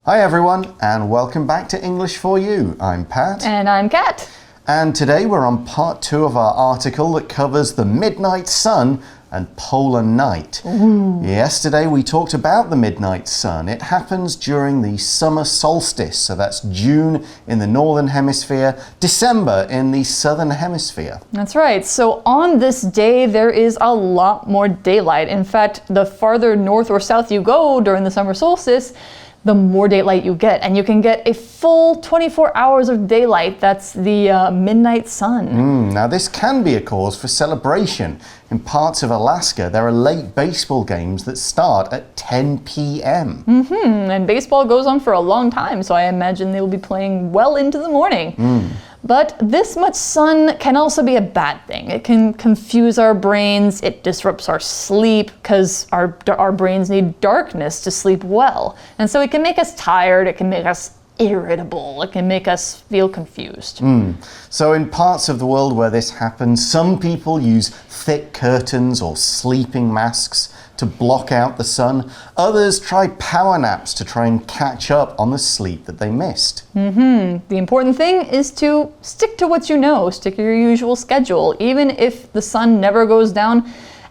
Hi everyone, and welcome back to English for You. I'm Pat. And I'm Kat. And today we're on part 2 of our article that covers the midnight sun and polar night. Ooh. Yesterday we talked about the midnight sun. It happens during the summer solstice, so that's June in the northern hemisphere, December in the southern hemisphere. That's right. So on this day, there is a lot more daylight. In fact, the farther north or south you go during the summer solstice, the more daylight you get, and you can get a full 24 hours of daylight. That's the midnight sun. Now this can be a cause for celebration. In parts of Alaska, there are late baseball games that start at 10 p.m. And baseball goes on for a long time, so I imagine they will be playing well into the morning. But this much sun can also be a bad thing. It can confuse our brains, it disrupts our sleep because our brains need darkness to sleep well. And so it can make us tired, it can make us irritable, it can make us feel confused. So in parts of the world where this happens, some people use thick curtains or sleeping masks to block out the sun. Others try power naps to try and catch up on the sleep that they missed. The important thing is to stick to what you know, stick to your usual schedule. Even if the sun never goes down,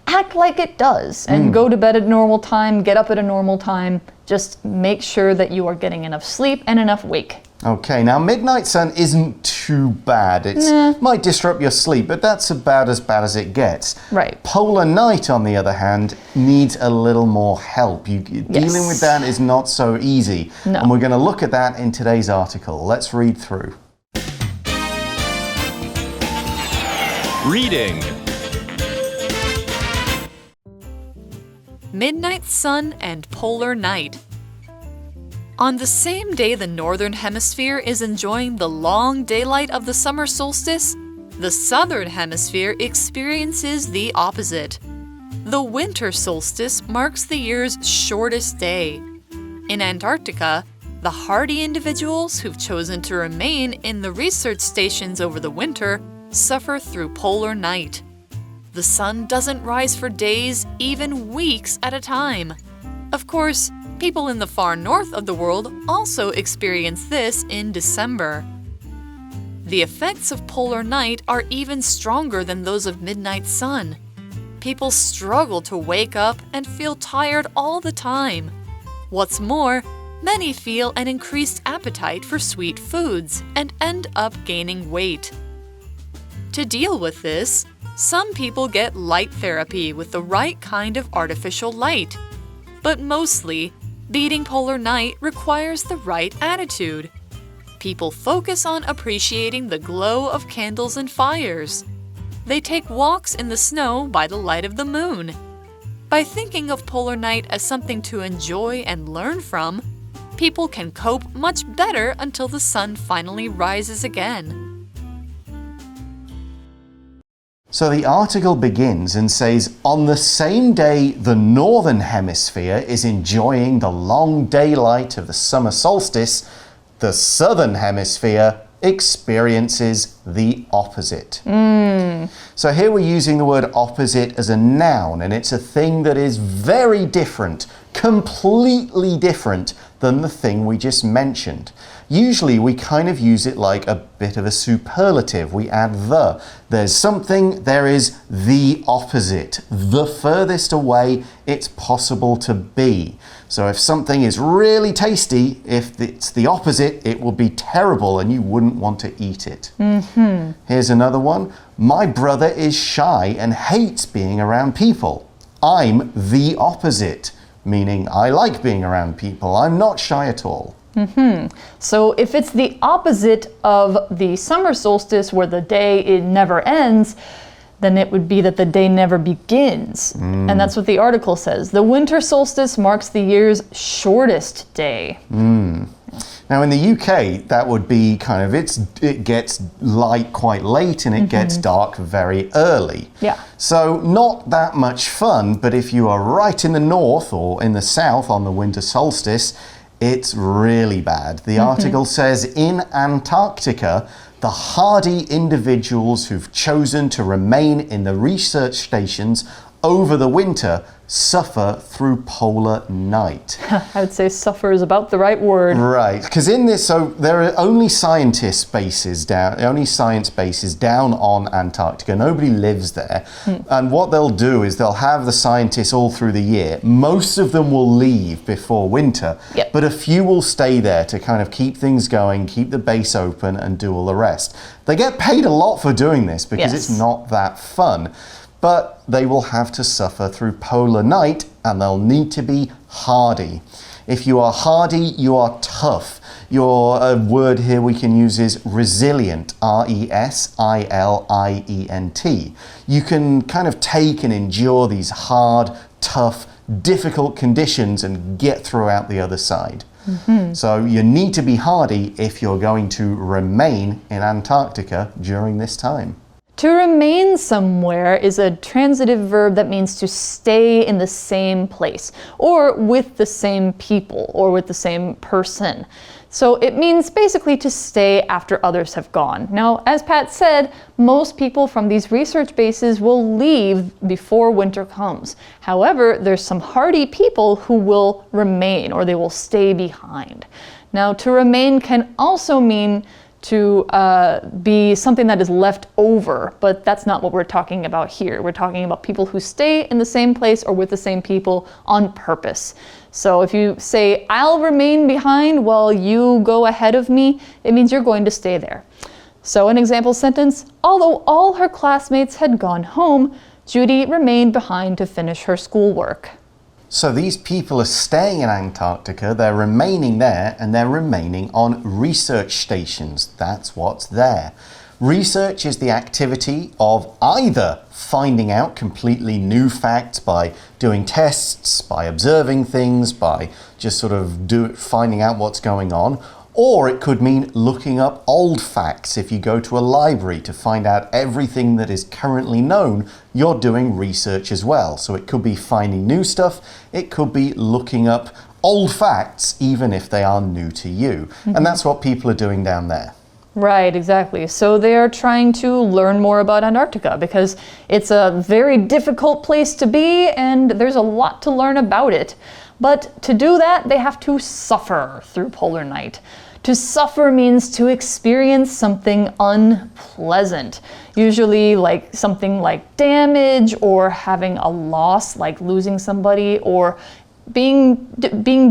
act like it does and go to bed at a normal time, get up at a normal time. Just make sure that you are getting enough sleep and enough wake. Okay, now midnight sun isn't too bad. It might disrupt your sleep, but that's about as bad as it gets. Right. Polar night, on the other hand, needs a little more help. Dealing with that is not so easy. No. And we're going to look at that in today's article. Let's read through. Reading. Midnight sun and polar night. On the same day the northern hemisphere is enjoying the long daylight of the summer solstice, the southern hemisphere experiences the opposite. The winter solstice marks the year's shortest day. In Antarctica, the hardy individuals who've chosen to remain in the research stations over the winter suffer through polar night. The sun doesn't rise for days, even weeks at a time. Of course, people in the far north of the world also experience this in December. The effects of polar night are even stronger than those of midnight sun. People struggle to wake up and feel tired all the time. What's more, many feel an increased appetite for sweet foods and end up gaining weight. To deal with this, some people get light therapy with the right kind of artificial light. But mostly, beating polar night requires the right attitude. People focus on appreciating the glow of candles and fires. They take walks in the snow by the light of the moon. By thinking of polar night as something to enjoy and learn from, people can cope much better until the sun finally rises again. So the article begins and says, on the same day the northern hemisphere is enjoying the long daylight of the summer solstice, the southern hemisphere experiences the opposite. So here we're using the word opposite as a noun, and it's a thing that is very different, completely different than the thing we just mentioned. Usually we kind of use it like a bit of a superlative. We add the. There's something, there is the opposite, the furthest away it's possible to be. So if something is really tasty, if it's the opposite, it will be terrible and you wouldn't want to eat it. Here's another one. My brother is shy and hates being around people. I'm the opposite, meaning I like being around people. I'm not shy at all. So if it's the opposite of the summer solstice where the day it never ends, then it would be that the day never begins. And that's what the article says. The winter solstice marks the year's shortest day. Now in the UK, that would be kind of, it gets light quite late and it gets dark very early. Yeah. So not that much fun, but if you are right in the north or in the south on the winter solstice, it's really bad. The article says in Antarctica, the hardy individuals who've chosen to remain in the research stations over the winter suffer through polar night. I would say suffer is about the right word. Right, because in this, so there are only science bases down on Antarctica. Nobody lives there. And what they'll do is they'll have the scientists all through the year. Most of them will leave before winter, Yep. but a few will stay there to kind of keep things going, keep the base open, and do all the rest. They get paid a lot for doing this because Yes. it's not that fun. But they will have to suffer through polar night, and they'll need to be hardy. If you are hardy, you are tough. Your word here we can use is resilient, R-E-S-I-L-I-E-T. You can kind of take and endure these hard, tough, difficult conditions and get through out the other side. So you need to be hardy if you're going to remain in Antarctica during this time. To remain somewhere is a transitive verb that means to stay in the same place, or with the same people, or with the same person. So it means basically to stay after others have gone. Now, as Pat said, most people from these research bases will leave before winter comes. However, there's some hardy people who will remain, or they will stay behind. Now, to remain can also mean to be something that is left over, but that's not what we're talking about here. We're talking about people who stay in the same place or with the same people on purpose. So if you say, I'll remain behind while you go ahead of me, it means you're going to stay there. So an example sentence, although all her classmates had gone home, Judy remained behind to finish her schoolwork. So these people are staying in Antarctica, they're remaining there, and they're remaining on research stations. That's what's there. Research is the activity of either finding out completely new facts by doing tests, by observing things, by just sort of finding out what's going on, or it could mean looking up old facts. If you go to a library to find out everything that is currently known, you're doing research as well. So it could be finding new stuff, it could be looking up old facts, even if they are new to you. And that's what people are doing down there. Right, exactly. So they are trying to learn more about Antarctica because it's a very difficult place to be and there's a lot to learn about it. But to do that, they have to suffer through polar night. To suffer means to experience something unpleasant, usually like something like damage or having a loss, like losing somebody, or being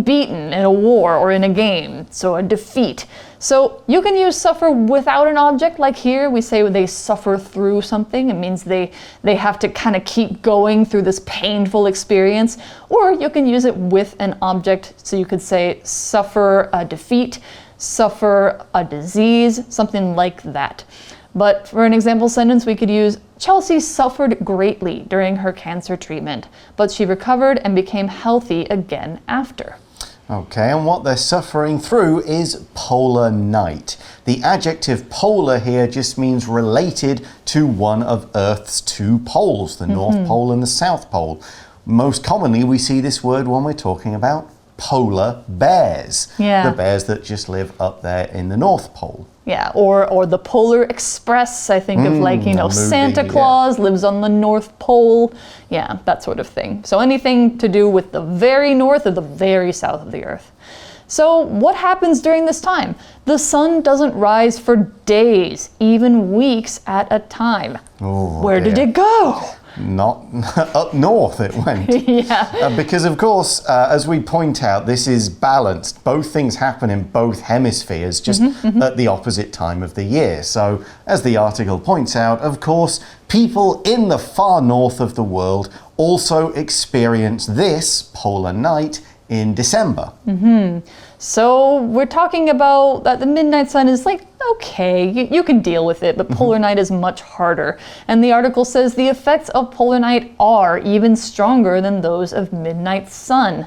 beaten in a war or in a game, so a defeat. So you can use suffer without an object, like here we say they suffer through something. It means they have to kind of keep going through this painful experience. Or you can use it with an object, so you could say suffer a defeat, suffer a disease, something like that. But for an example sentence, we could use, Chelsea suffered greatly during her cancer treatment, but she recovered and became healthy again after. Okay, and what they're suffering through is polar night. The adjective polar here just means related to one of Earth's two poles, the North Pole and the South Pole. Most commonly, we see this word when we're talking about polar bears. Yeah. The bears that just live up there in the North Pole. Yeah, or the Polar Express. I think of movie, Santa Claus lives on the North Pole. Yeah, that sort of thing. So anything to do with the very north or the very south of the Earth. So what happens during this time? The sun doesn't rise for days, even weeks at a time. Oh, Where did it go? Not up north it went. Yeah. Because of course, as we point out, this is balanced. Both things happen in both hemispheres, just at the opposite time of the year. So as the article points out, of course, people in the far north of the world also experience this polar night in December. So we're talking about that the midnight sun is like, okay, you can deal with it, but polar night is much harder. And the article says the effects of polar night are even stronger than those of midnight sun.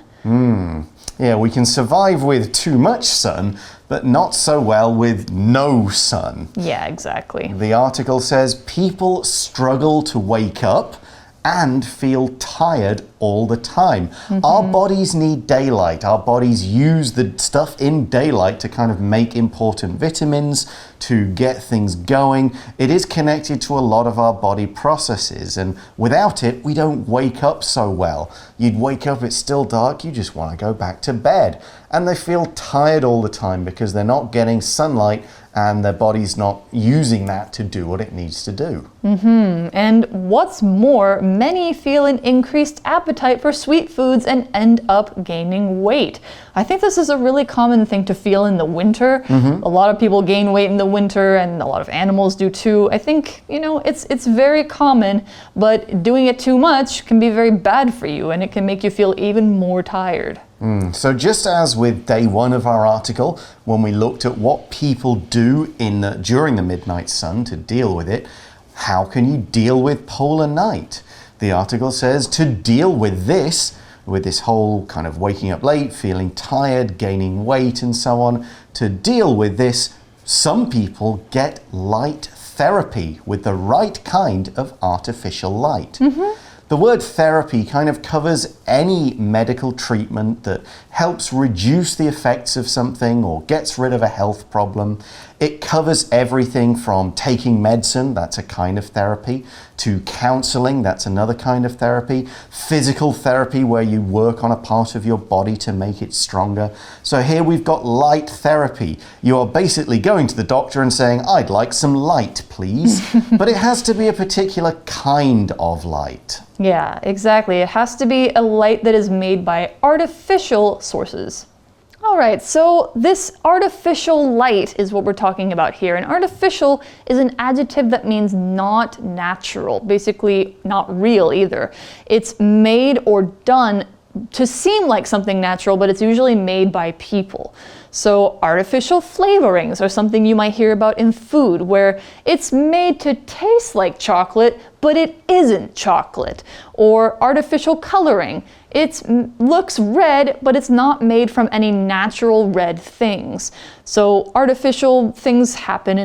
Yeah, we can survive with too much sun, but not so well with no sun. Yeah, exactly. The article says people struggle to wake up and feel tired all the time. Our bodies need daylight. Our bodies use the stuff in daylight to kind of make important vitamins, to get things going. It is connected to a lot of our body processes, and without it, we don't wake up so well. You'd wake up, it's still dark, you just want to go back to bed. And they feel tired all the time because they're not getting sunlight and their body's not using that to do what it needs to do. And what's more, many feel an increased appetite for sweet foods and end up gaining weight. I think this is a really common thing to feel in the winter. A lot of people gain weight in the winter, and a lot of animals do too. I think, it's very common, but doing it too much can be very bad for you, and it can make you feel even more tired. So just as with day one of our article, when we looked at what people do during the midnight sun to deal with it, how can you deal with polar night? The article says to deal with this whole kind of waking up late, feeling tired, gaining weight and so on, to deal with this, some people get light therapy with the right kind of artificial light. The word therapy kind of covers any medical treatment that helps reduce the effects of something or gets rid of a health problem. It covers everything from taking medicine, that's a kind of therapy, to counseling, that's another kind of therapy, physical therapy where you work on a part of your body to make it stronger. So here we've got light therapy. You are basically going to the doctor and saying, I'd like some light, please. But it has to be a particular kind of light. Yeah, exactly. It has to be a light that is made by artificial sources. All right, so this artificial light is what we're talking about here. And artificial is an adjective that means not natural, basically not real either. It's made or done to seem like something natural, but it's usually made by people. So artificial flavorings are something you might hear about in food, where it's made to taste like chocolate, but it isn't chocolate. Or artificial coloring. It looks red, but it's not made from any natural red things. So artificial things happen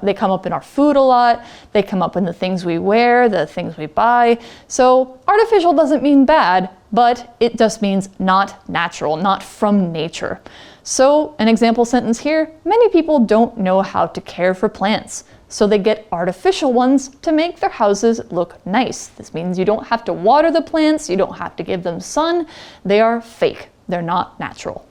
they come up in our food a lot. They come up in the things we wear, the things we buy. So artificial doesn't mean bad, but it just means not natural, not from nature. So an example sentence here, many people don't know how to care for plants. So they get artificial ones to make their houses look nice. This means you don't have to water the plants, you don't have to give them sun. They are fake, they're not natural.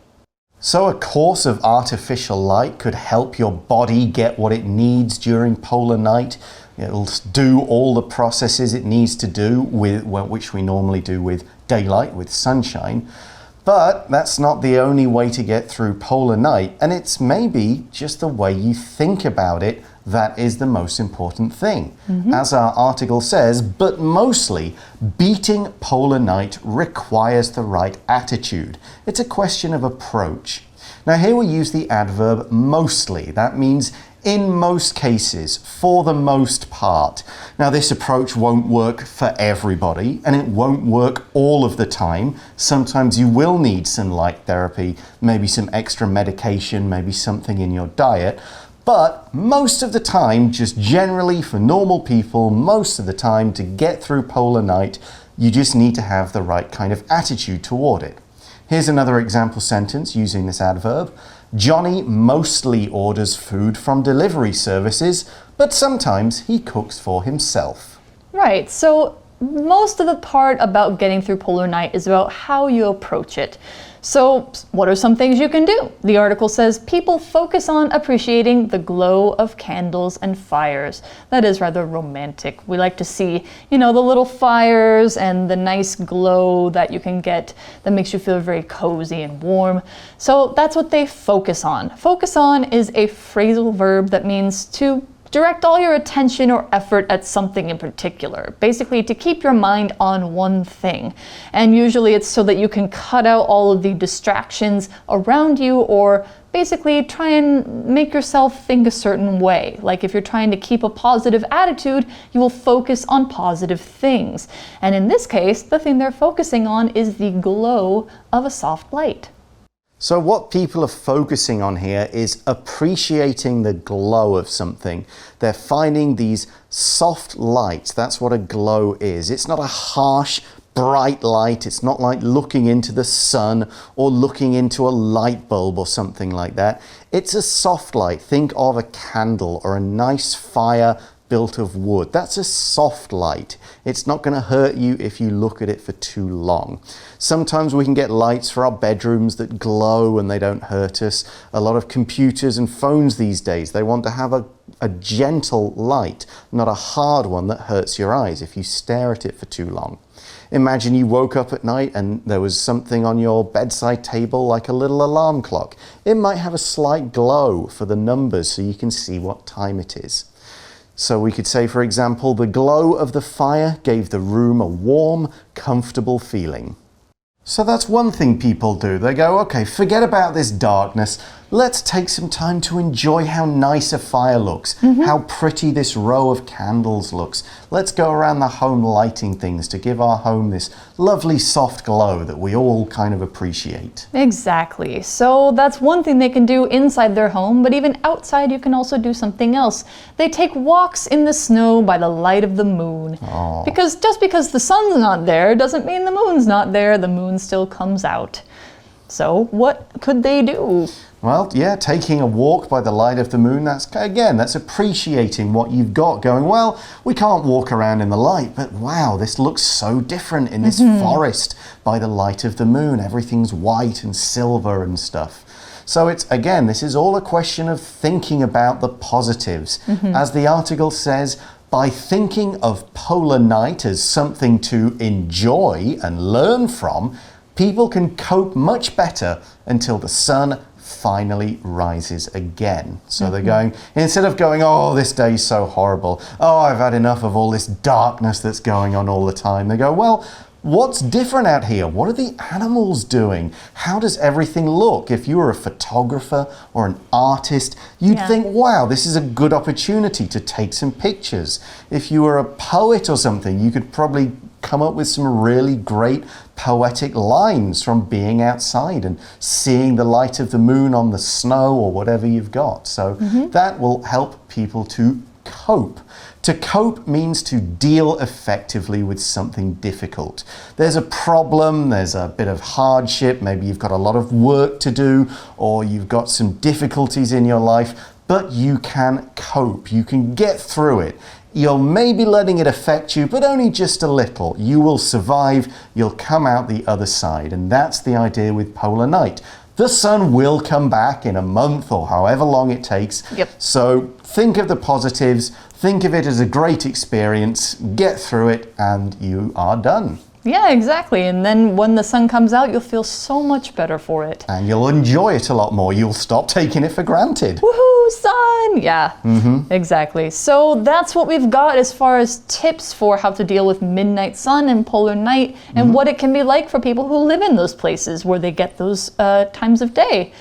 So a course of artificial light could help your body get what it needs during polar night. It'll do all the processes it needs to do, which we normally do with daylight, with sunshine. But that's not the only way to get through polar night, and it's maybe just the way you think about it that is the most important thing. As our article says, but mostly, beating polar night requires the right attitude. It's a question of approach. Now here we use the adverb mostly. That means in most cases, for the most part. Now this approach won't work for everybody, and it won't work all of the time. Sometimes you will need some light therapy, maybe some extra medication, maybe something in your diet. But most of the time, just generally for normal people, most of the time to get through polar night, you just need to have the right kind of attitude toward it. Here's another example sentence using this adverb. Johnny mostly orders food from delivery services, but sometimes he cooks for himself. Right, so most of the part about getting through polar night is about how you approach it. So what are some things you can do? The article says people focus on appreciating the glow of candles and fires. That is rather romantic. We like to see, the little fires and the nice glow that you can get that makes you feel very cozy and warm. So that's what they focus on. Focus on is a phrasal verb that means to direct all your attention or effort at something in particular, basically to keep your mind on one thing. And usually it's so that you can cut out all of the distractions around you, or basically try and make yourself think a certain way. Like if you're trying to keep a positive attitude, you will focus on positive things. And in this case, the thing they're focusing on is the glow of a soft light. So what people are focusing on here is appreciating the glow of something. They're finding these soft lights. That's what a glow is. It's not a harsh, bright light. It's not like looking into the sun or looking into a light bulb or something like that. It's a soft light. Think of a candle or a nice fire built of wood. That's a soft light. It's not going to hurt you if you look at it for too long. Sometimes we can get lights for our bedrooms that glow and they don't hurt us. A lot of computers and phones these days, they want to have a gentle light, not a hard one that hurts your eyes if you stare at it for too long. Imagine you woke up at night and there was something on your bedside table like a little alarm clock. It might have a slight glow for the numbers so you can see what time it is. So we could say, for example, the glow of the fire gave the room a warm, comfortable feeling. So that's one thing people do. They go, okay, forget about this darkness. Let's take some time to enjoy how nice a fire looks, how pretty this row of candles looks. Let's go around the home lighting things to give our home this lovely soft glow that we all kind of appreciate. Exactly. So that's one thing they can do inside their home, but even outside you can also do something else. They take walks in the snow by the light of the moon. Oh. Because just because the sun's not there doesn't mean the moon's not there. The moon still comes out. So what could they do? Well, yeah, taking a walk by the light of the moon, that's appreciating what you've got, going, well, we can't walk around in the light, but wow, this looks so different in this forest by the light of the moon. Everything's white and silver and stuff. So this is all a question of thinking about the positives. As the article says, by thinking of polar night as something to enjoy and learn from, people can cope much better until the sun finally rises again. So they're going, instead of going, oh, this day's so horrible, oh, I've had enough of all this darkness that's going on all the time, they go, well, what's different out here? What are the animals doing? How does everything look? If you were a photographer or an artist, you'd think, wow, this is a good opportunity to take some pictures. If you were a poet or something, you could probably come up with some really great poetic lines from being outside and seeing the light of the moon on the snow or whatever you've got. So that will help people to cope. To cope means to deal effectively with something difficult. There's a problem, there's a bit of hardship, maybe you've got a lot of work to do, or you've got some difficulties in your life, but you can cope, you can get through it. You're maybe letting it affect you, but only just a little. You will survive, you'll come out the other side, and that's the idea with polar night. The sun will come back in a month or however long it takes. So think of the positives, think of it as a great experience, get through it, and you are done. Yeah, exactly. And then when the sun comes out, you'll feel so much better for it. And you'll enjoy it a lot more. You'll stop taking it for granted. Woohoo, sun! Yeah, exactly. So that's what we've got as far as tips for how to deal with midnight sun and polar night and what it can be like for people who live in those places where they get those times of day.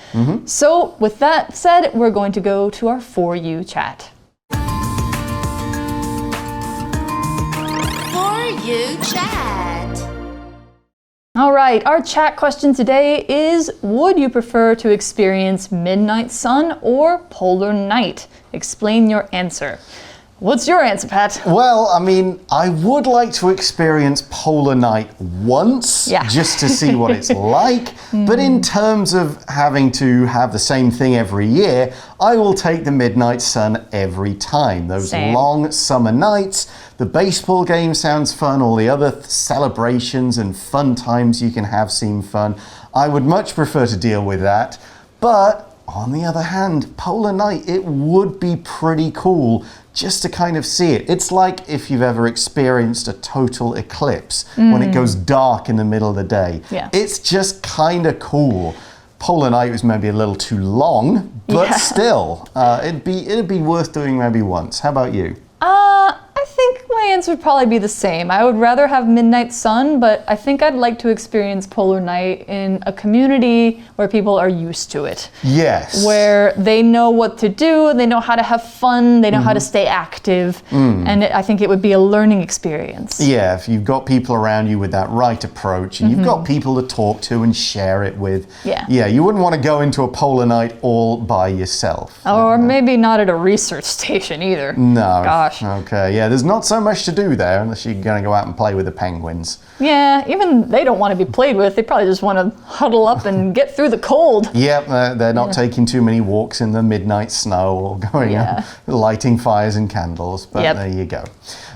So with that said, we're going to go to our For You chat. For You chat. All right, our chat question today is, would you prefer to experience midnight sun or polar night? Explain your answer. What's your answer, Pat? Well, I mean, I would like to experience polar night once, just to see what it's like. But in terms of having to have the same thing every year, I will take the midnight sun every time. Those long summer nights, the baseball game sounds fun, all the other celebrations and fun times you can have seem fun. I would much prefer to deal with that. But on the other hand, polar night, it would be pretty cool just to kind of see it. It's like if you've ever experienced a total eclipse when it goes dark in the middle of the day. It's just kind of cool. Polar night was maybe a little too long, but still, it'd be worth doing maybe once. How about you? I think my answer would probably be the same. I would rather have midnight sun, but I think I'd like to experience polar night in a community where people are used to it. Yes. Where they know what to do, they know how to have fun, they know how to stay active, and I think it would be a learning experience. Yeah, if you've got people around you with that right approach and you've got people to talk to and share it with, yeah, you wouldn't want to go into a polar night all by yourself. Or maybe not at a research station either. No. Gosh. Okay, yeah, there's not so much to do there unless you're going to go out and play with the penguins. Yeah, even they don't want to be played with. They probably just want to huddle up and get through the cold. Yep, they're not taking too many walks in the midnight snow or going out lighting fires and candles, but there you go.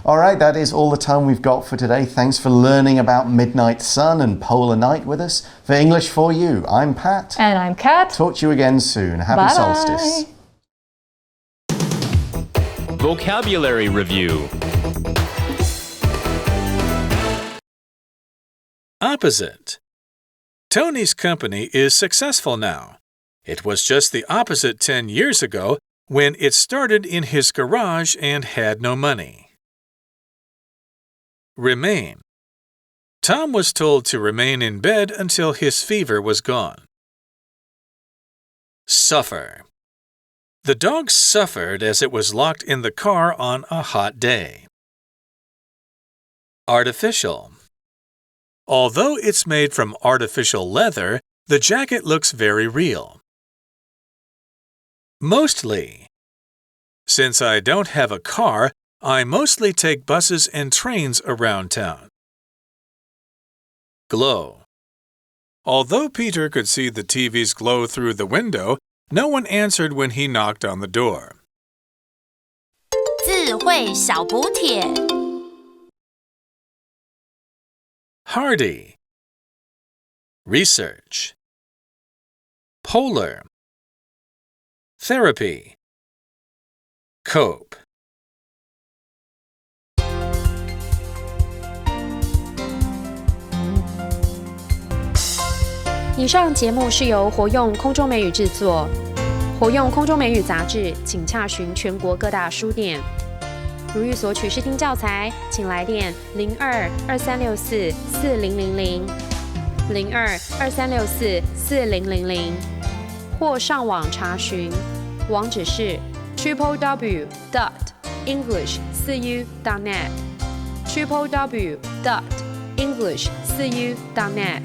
All right, that is all the time we've got for today. Thanks for learning about midnight sun and polar night with us. For English for You, I'm Pat. And I'm Kat. Talk to you again soon. Happy solstice. Vocabulary Review. Opposite. Tony's company is successful now. It was just the opposite 10 years ago when it started in his garage and had no money. Remain. Tom was told to remain in bed until his fever was gone. Suffer. The dog suffered as it was locked in the car on a hot day. Artificial. Although it's made from artificial leather, the jacket looks very real. Mostly. Since I don't have a car, I mostly take buses and trains around town. Glow. Although Peter could see the TV's glow through the window, no one answered when he knocked on the door. 智慧小补帖 Hardy. Research. Polar. Therapy. Cope. 以上节目是由活用空中美语制作，活用空中美语杂志，请洽询全国各大书店。如欲索取试听教材，请来电02-2364-4000 02-2364-4000，或上网查询，网址是 www.english4u.net www.english4u.net